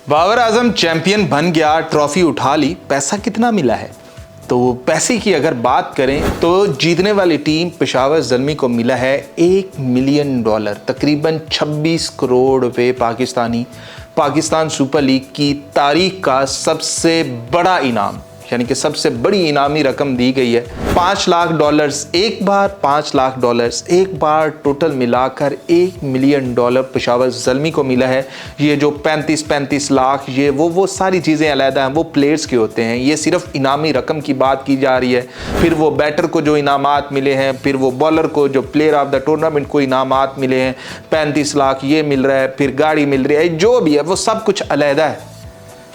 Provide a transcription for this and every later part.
Babar Azam champion बन गया, trophy उठा ली, पैसा कितना मिला है? तो पैसे की अगर बात करें तो जीतने वाली टीम पेशावर ज़ल्मी को मिला है $1 मिलियन, तकरीबन 26 करोड़ रुपए पाकिस्तानी। पाकिस्तान सुपर लीग की तारीख का सबसे बड़ा इनाम, यानी कि सबसे बड़ी इनामी रकम दी गई है। $5 लाख एक बार, $5 लाख एक बार, टोटल मिलाकर $1 मिलियन पेशावर ज़ल्मी को मिला है। ये जो 35 लाख ये वो सारी चीज़ें अलहदा हैं, वो प्लेयर्स के होते हैं। ये सिर्फ इनामी रकम की बात की जा रही है। फिर वो बैटर को जो इनामात मिले हैं, फिर वो बॉलर को जो प्लेयर ऑफ द टूर्नामेंट को इनामात मिले हैं, 35 लाख ये मिल रहा है, फिर गाड़ी मिल रही है, जो भी है वो सब कुछ अलहदा है।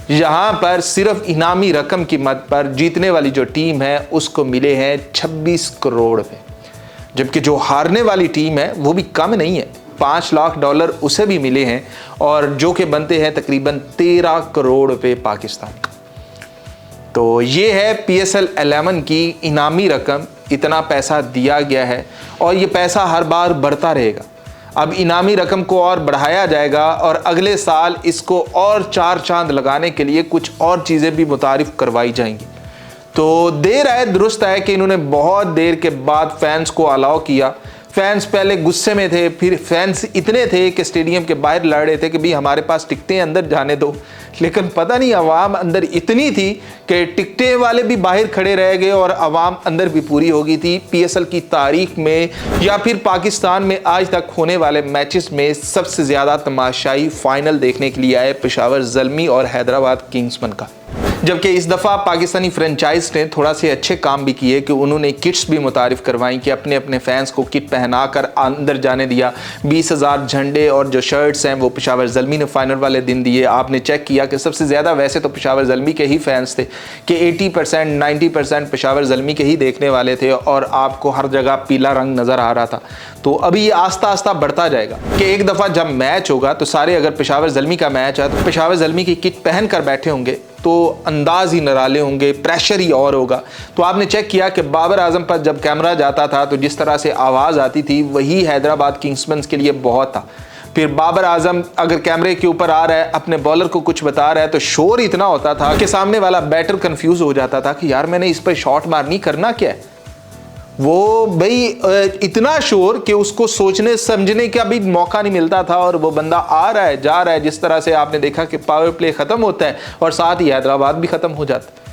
यहाँ पर सिर्फ इनामी रकम की मद पर जीतने वाली जो टीम है उसको मिले हैं 26 करोड़ रुपए, जबकि जो हारने वाली टीम है वो भी कम नहीं है, $5 लाख उसे भी मिले हैं, और जो कि बनते हैं तकरीबन 13 करोड़ रुपए पाकिस्तान। तो ये है PSL 11 की इनामी रकम, इतना पैसा दिया गया है और ये पैसा हर बार बढ़ता रहेगा। अब इनामी रकम को और बढ़ाया जाएगा और अगले साल इसको और 4 चांद लगाने के लिए कुछ और चीज़ें भी मुतारिफ करवाई जाएंगी। तो देर आए दुरुस्त है कि इन्होंने बहुत देर के बाद फैंस को अलाउ किया। फैंस पहले गुस्से में थे, फिर फैंस इतने थे कि स्टेडियम के बाहर लड़ रहे थे कि भाई हमारे पास टिकटें अंदर जाने दो, लेकिन पता नहीं अवाम अंदर इतनी थी कि टिकटें वाले भी बाहर खड़े रह गए और अवाम अंदर भी पूरी हो गई थी। PSL की तारीख में या फिर पाकिस्तान में आज तक होने वाले मैचेस में सबसे ज़्यादा तमाशाई फाइनल देखने के लिए आए पेशावर ज़ल्मी और हैदराबाद किंग्समैन का। जबकि इस दफ़ा पाकिस्तानी फ्रेंचाइज ने थोड़ा से अच्छे काम भी किए कि उन्होंने किट्स भी मुतारिफ करवाई कि अपने अपने फैंस को किट पहनाकर अंदर जाने दिया। 20,000 झंडे और जो शर्ट्स हैं वो पेशावर ज़ल्मी ने फाइनल वाले दिन दिए। आपने चेक किया कि सबसे ज़्यादा वैसे तो पेशावर ज़ल्मी के ही फैंस थे कि 80% 90% पेशावर ज़ल्मी के ही देखने वाले थे और आपको हर जगह पीला रंग नज़र आ रहा था। तो अभी ये आस्ता आस्ता बढ़ता जाएगा कि एक दफ़ा जब मैच होगा तो सारे, अगर पेशावर ज़ल्मी का मैच है तो पेशावर ज़ल्मी की किट पहन कर बैठे होंगे तो अंदाज ही निराले होंगे, प्रेशर ही और होगा। तो आपने चेक किया कि बाबर आजम पर जब कैमरा जाता था तो जिस तरह से आवाज़ आती थी वही हैदराबाद किंग्समैन के लिए बहुत था। फिर बाबर आजम अगर कैमरे के ऊपर आ रहा है, अपने बॉलर को कुछ बता रहा है तो शोर इतना होता था कि सामने वाला बैटर कंफ्यूज हो जाता था कि यार मैंने इस पर शॉट मारनी, करना क्या है। वो भाई इतना शोर कि उसको सोचने समझने का भी मौका नहीं मिलता था और वो बंदा आ रहा है जा रहा है। जिस तरह से आपने देखा कि पावर प्ले ख़त्म होता है और साथ ही हैदराबाद भी ख़त्म हो जाता है।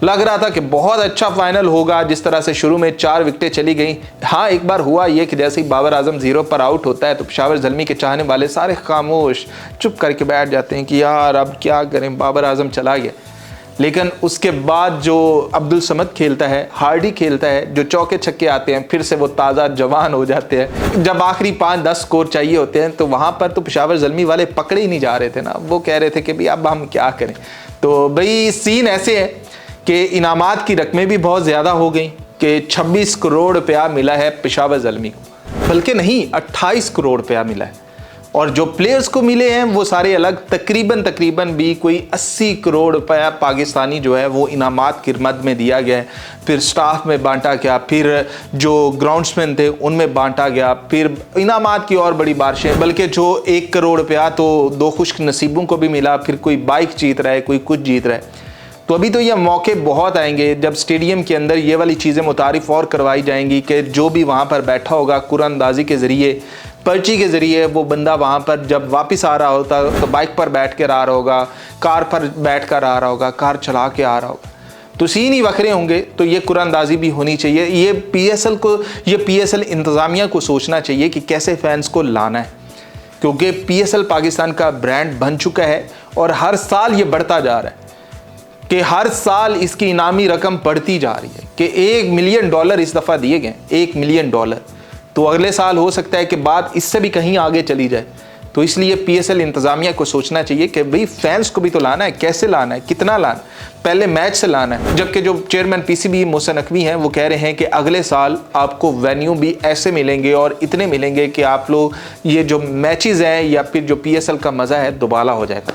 लग रहा था कि बहुत अच्छा फाइनल होगा। जिस तरह से शुरू में 4 विकेटें चली गई। हाँ, एक बार हुआ ये कि जैसे ही बाबर आजम 0 पर आउट होता है तो पेशावर ज़ल्मी के चाहने वाले सारे खामोश चुप करके बैठ जाते हैं कि यार अब क्या करें, बाबर आजम चला गया। लेकिन उसके बाद जो अब्दुल समद खेलता है, हार्डी खेलता है, जो चौके छक्के आते हैं, फिर से वो ताज़ा जवान हो जाते हैं। जब आखिरी 5-10 स्कोर चाहिए होते हैं तो वहाँ पर तो पेशावर ज़ल्मी वाले पकड़े ही नहीं जा रहे थे ना। वो कह रहे थे कि भाई अब हम क्या करें। तो भाई सीन ऐसे है कि इनामात की रकमें भी बहुत ज़्यादा हो गई कि 26 करोड़ रुपया मिला है पेशावर ज़ल्मी को, बल्कि नहीं 28 करोड़ रुपया मिला है। और जो प्लेयर्स को मिले हैं वो सारे अलग, तकरीबन भी कोई 80 करोड़ रुपया पाकिस्तानी जो है वो इनामात की मद में दिया गया है। फिर स्टाफ में बांटा गया, फिर जो ग्राउंड्समैन थे उनमें बांटा गया, फिर इनामात की और बड़ी बारिशें। बल्कि जो 1 करोड़ रुपया तो 2 खुश नसीबों को भी मिला, फिर कोई बाइक जीत रहा है, कोई कुछ जीत रहा है। तो अभी तो ये मौके बहुत आएंगे जब स्टेडियम के अंदर ये वाली चीज़ें मुतारिफ और करवाई जाएंगी कि जो भी वहाँ पर बैठा होगा कुरानंदाजी के ज़रिए, पर्ची के ज़रिए, वो बंदा वहाँ पर जब वापस आ रहा होता तो बाइक पर बैठ कर आ रहा होगा, कार पर बैठ कर आ रहा होगा, कार चला के आ रहा होगा। तो सीन ही वखरे होंगे। तो ये कुरानंदाजी भी होनी चाहिए। ये PSL इंतज़ामिया को सोचना चाहिए कि कैसे फैंस को लाना है, क्योंकि PSL पाकिस्तान का ब्रांड बन चुका है और हर साल ये बढ़ता जा रहा है कि हर साल इसकी इनामी रकम बढ़ती जा रही है कि $1 मिलियन इस दफ़ा दिए गए, $1 मिलियन। तो अगले साल हो सकता है कि बात इससे भी कहीं आगे चली जाए। तो इसलिए PSL इंतज़ामिया को सोचना चाहिए कि भाई फैंस को भी तो लाना है, कैसे लाना है, कितना लाना है, पहले मैच से लाना है। जबकि जो चेयरमैन PCB मोहसिन नकवी हैं वो कह रहे हैं कि अगले साल आपको वेन्यू भी ऐसे मिलेंगे और इतने मिलेंगे कि आप लोग ये जो मैचेस हैं या फिर जो PSL का मज़ा है दोबाला हो जाएगा।